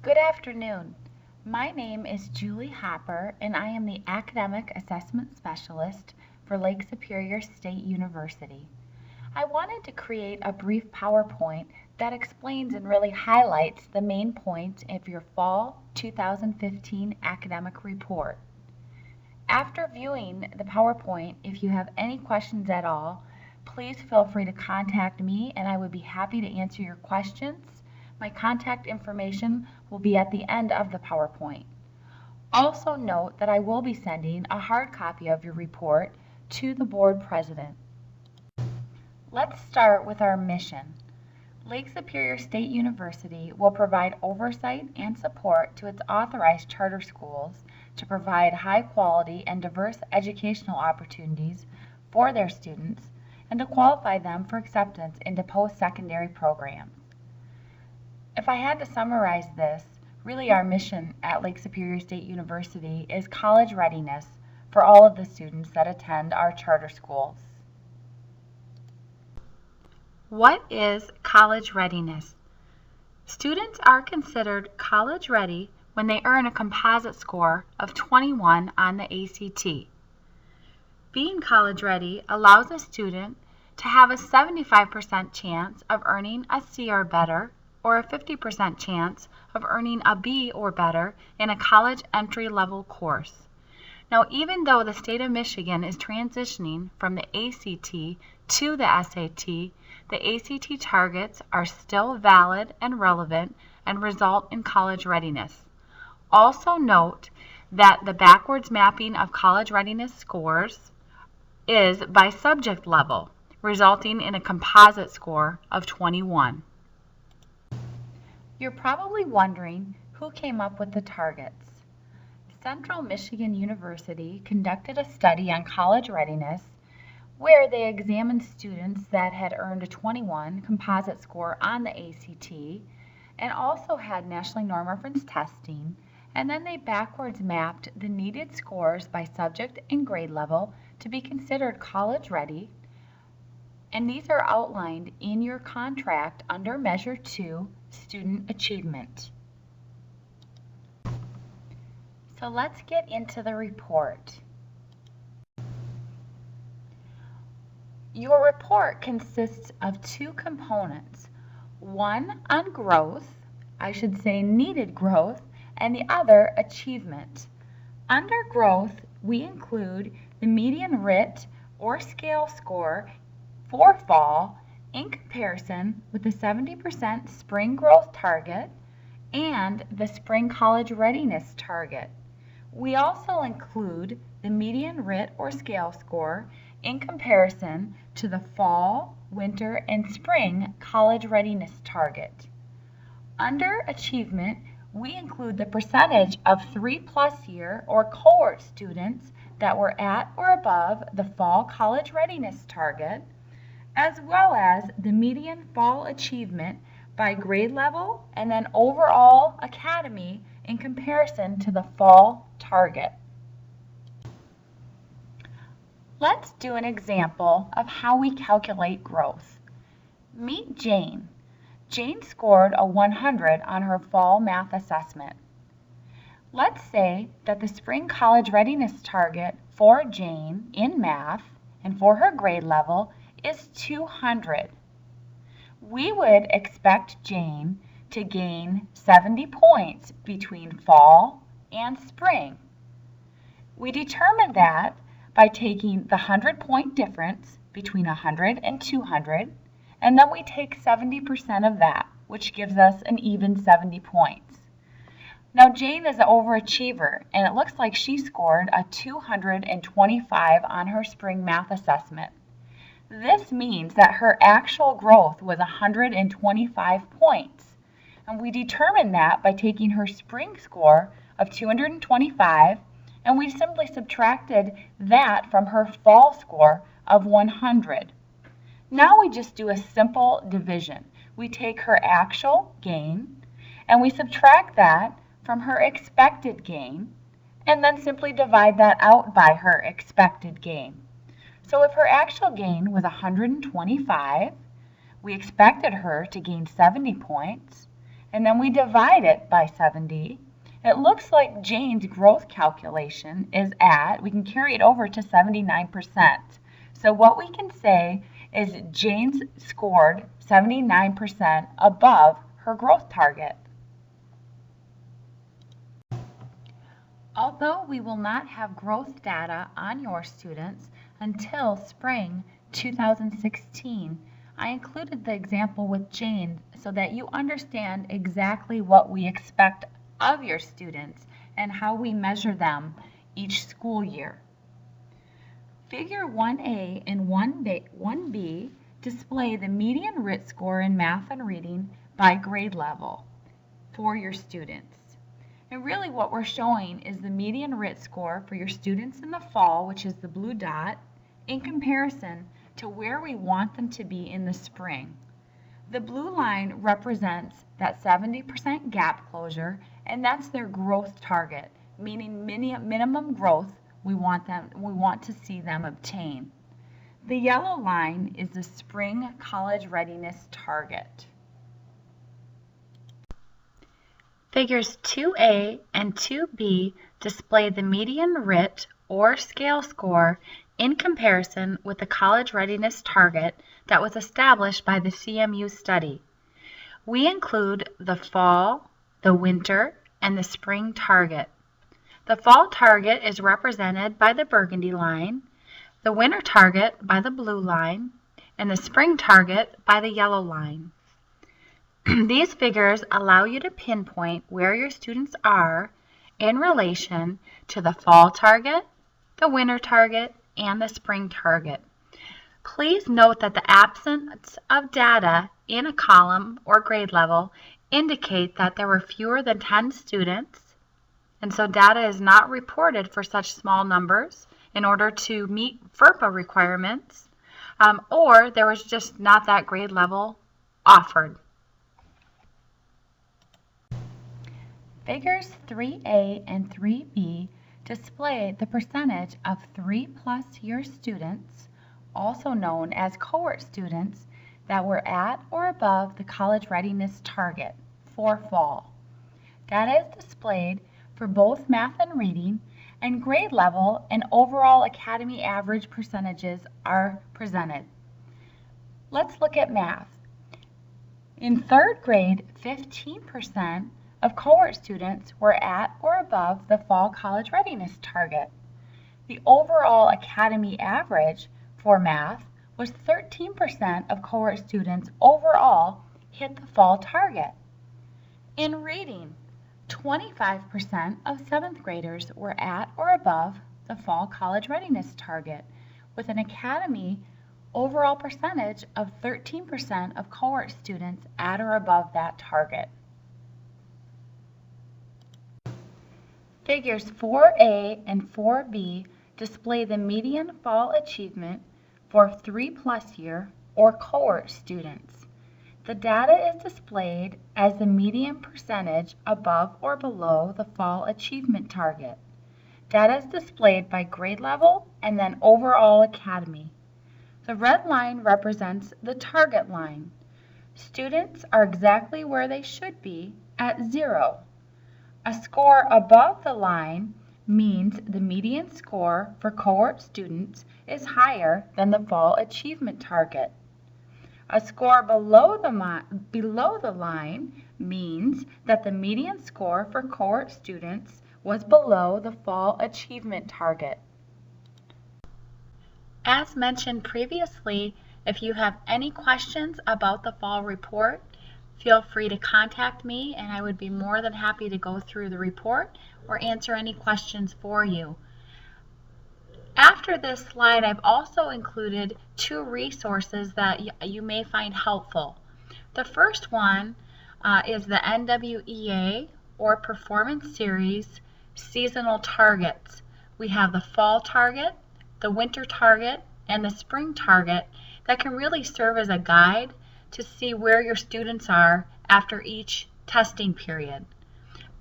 Good afternoon. My name is Julie Hopper, and I am the Academic Assessment Specialist for Lake Superior State University. I wanted to create a brief PowerPoint that explains and really highlights the main points of your Fall 2015 academic report. After viewing the PowerPoint, if you have any questions at all, please feel free to contact me and I would be happy to answer your questions. My contact information will be at the end of the PowerPoint. Also note that I will be sending a hard copy of your report to the board president. Let's start with our mission. Lake Superior State University will provide oversight and support to its authorized charter schools to provide high quality and diverse educational opportunities for their students and to qualify them for acceptance into post-secondary programs. If I had to summarize this, really our mission at Lake Superior State University is college readiness for all of the students that attend our charter schools. What is college readiness? Students are considered college ready when they earn a composite score of 21 on the ACT. Being college ready allows a student to have a 75% chance of earning a C or better, or a 50% chance of earning a B or better in a college entry-level course. Now, even though the state of Michigan is transitioning from the ACT to the SAT, the ACT targets are still valid and relevant and result in college readiness. Also note that the backwards mapping of college readiness scores is by subject level, resulting in a composite score of 21. You're probably wondering who came up with the targets. Central Michigan University conducted a study on college readiness where they examined students that had earned a 21 composite score on the ACT and also had nationally norm reference testing, and then they backwards mapped the needed scores by subject and grade level to be considered college ready, and these are outlined in your contract under Measure 2, Student Achievement. So let's get into the report. Your report consists of two components, one on growth, I should say needed growth, and the other achievement. Under growth, we include the median RIT or scale score for fall in comparison with the 70% spring growth target and the spring college readiness target. We also include the median RIT or scale score in comparison to the fall, winter, and spring college readiness target. Under achievement, we include the percentage of 3+ year or cohort students that were at or above the fall college readiness target, as well as the median fall achievement by grade level and then overall academy in comparison to the fall target. Let's do an example of how we calculate growth. Meet Jane. Jane scored a 100 on her fall math assessment. Let's say that the spring college readiness target for Jane in math and for her grade level is 200. We would expect Jane to gain 70 points between fall and spring. We determine that by taking the 100-point difference between 100 and 200, and then we take 70% of that, which gives us an even 70 points. Now Jane is an overachiever, and it looks like she scored a 225 on her spring math assessment. This means that her actual growth was 125 points, and we determined that by taking her spring score of 225, and we simply subtracted that from her fall score of 100. Now we just do a simple division. We take her actual gain, and we subtract that from her expected gain, and then simply divide that out by her expected gain. So if her actual gain was 125, we expected her to gain 70 points, and then we divide it by 70, it looks like Jane's growth calculation is at, we can carry it over to 79%. So what we can say is Jane's scored 79% above her growth target. Although we will not have growth data on your students until spring 2016, I included the example with Jane so that you understand exactly what we expect of your students and how we measure them each school year. Figure 1A and 1B display the median RIT score in math and reading by grade level for your students. And really what we're showing is the median RIT score for your students in the fall, which is the blue dot, in comparison to where we want them to be in the spring. The blue line represents that 70% gap closure, and that's their growth target, meaning minimum growth we want to see them obtain. The yellow line is the spring college readiness target. Figures 2A and 2B display the median RIT or scale score in comparison with the college readiness target that was established by the CMU study. We include the fall, the winter, and the spring target. The fall target is represented by the burgundy line, the winter target by the blue line, and the spring target by the yellow line. These figures allow you to pinpoint where your students are in relation to the fall target, the winter target, and the spring target. Please note that the absence of data in a column or grade level indicate that there were fewer than 10 students, and so data is not reported for such small numbers in order to meet FERPA requirements, or there was just not that grade level offered. Figures 3A and 3B display the percentage of 3+ year students, also known as cohort students, that were at or above the college readiness target for fall. Data is displayed for both math and reading, and grade level and overall academy average percentages are presented. Let's look at math. In third grade, 15% of cohort students were at or above the fall college readiness target. The overall academy average for math was 13% of cohort students overall hit the fall target. In reading, 25% of 7th graders were at or above the fall college readiness target, with an academy overall percentage of 13% of cohort students at or above that target. Figures 4A and 4B display the median fall achievement for 3+ year or cohort students. The data is displayed as the median percentage above or below the fall achievement target. Data is displayed by grade level and then overall academy. The red line represents the target line. Students are exactly where they should be at 0. A score above the line means the median score for cohort students is higher than the fall achievement target. A score below the line means that the median score for cohort students was below the fall achievement target. As mentioned previously, if you have any questions about the fall report, feel free to contact me and I would be more than happy to go through the report or answer any questions for you. After this slide, I've also included 2 resources that you may find helpful. The first one is the NWEA or Performance Series Seasonal Targets. We have the fall target, the winter target, and the spring target that can really serve as a guide to see where your students are after each testing period.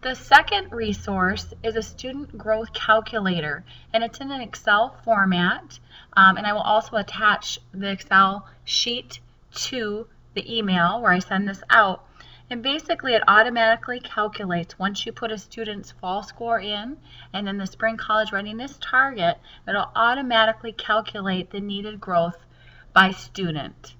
The second resource is a student growth calculator, and it's in an Excel format, and I will also attach the Excel sheet to the email where I send this out. And basically it automatically calculates once you put a student's fall score in and then the spring college readiness target, it'll automatically calculate the needed growth by student.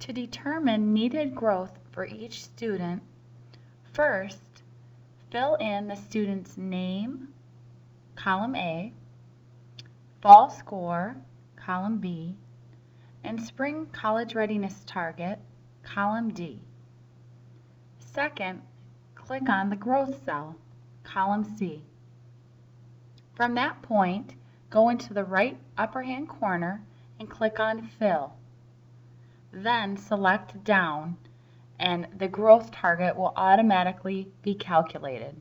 To determine needed growth for each student, first, fill in the student's name, column A, fall score, column B, and spring college readiness target, column D. Second, click on the growth cell, column C. From that point, go into the right upper hand corner and click on Fill. Then select Down, and the growth target will automatically be calculated.